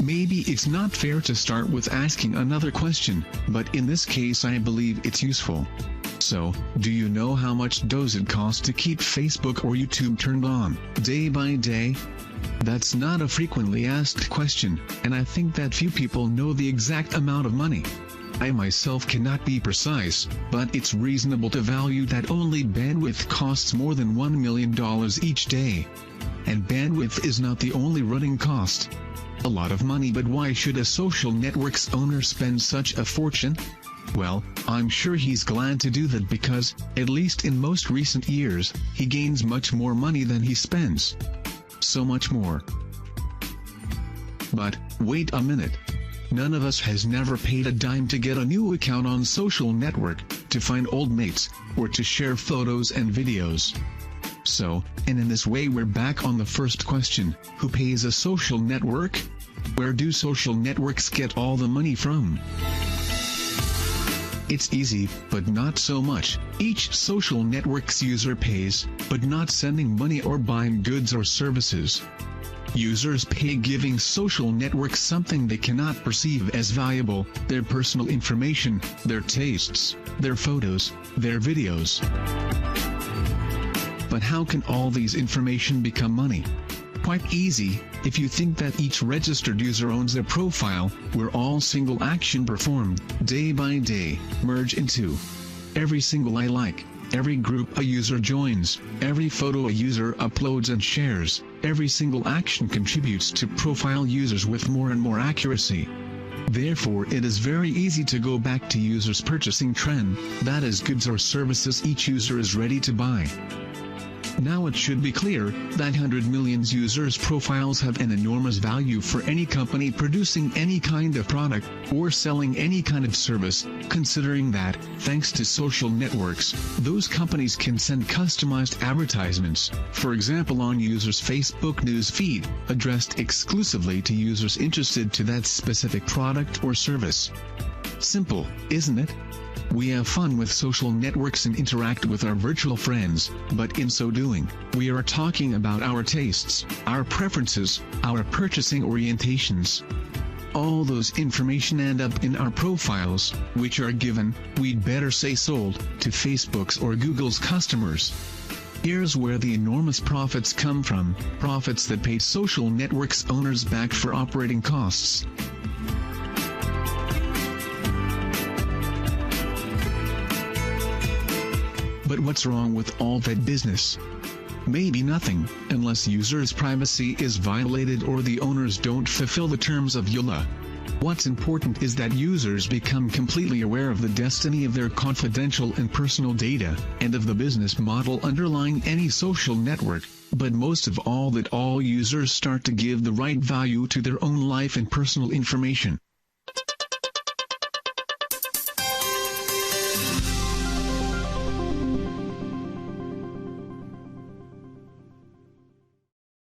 Maybe it's not fair to start with asking another question, but in this case I believe it's useful. So, do you know how much does it cost to keep Facebook or YouTube turned on, day by day? That's not a frequently asked question, and I think that few people know the exact amount of money. I myself cannot be precise, but it's reasonable to value that only bandwidth costs more than $1 million each day. And bandwidth is not the only running cost. A lot of money, but why should a social network's owner spend such a fortune? Well, I'm sure he's glad to do that because, at least in most recent years, he gains much more money than he spends. So much more. But, wait a minute. None of us has never paid a dime to get a new account on social network, to find old mates, or to share photos and videos. So, and in this way we're back on the first question, who pays a social network? Where do social networks get all the money from? It's easy, but not so much. Each social network's user pays, but not sending money or buying goods or services. Users pay giving social networks something they cannot perceive as valuable, their personal information, their tastes, their photos, their videos. But how can all these information become money? Quite easy, if you think that each registered user owns a profile, where all single action performed, day by day, merge into every single I like, every group a user joins, every photo a user uploads and shares, every single action contributes to profile users with more and more accuracy. Therefore it is very easy to go back to users' purchasing trend, that is goods or services each user is ready to buy. Now it should be clear that 100 million users' profiles have an enormous value for any company producing any kind of product, or selling any kind of service, considering that, thanks to social networks, those companies can send customized advertisements, for example on users' Facebook news feed, addressed exclusively to users interested to that specific product or service. Simple, isn't it? We have fun with social networks and interact with our virtual friends, but in so doing, we are talking about our tastes, our preferences, our purchasing orientations. All those information end up in our profiles, which are given, we'd better say sold, to Facebook's or Google's customers. Here's where the enormous profits come from, profits that pay social networks owners back for operating costs. But what's wrong with all that business? Maybe nothing, unless users' privacy is violated or the owners don't fulfill the terms of EULA. What's important is that users become completely aware of the destiny of their confidential and personal data, and of the business model underlying any social network, but most of all that all users start to give the right value to their own life and personal information.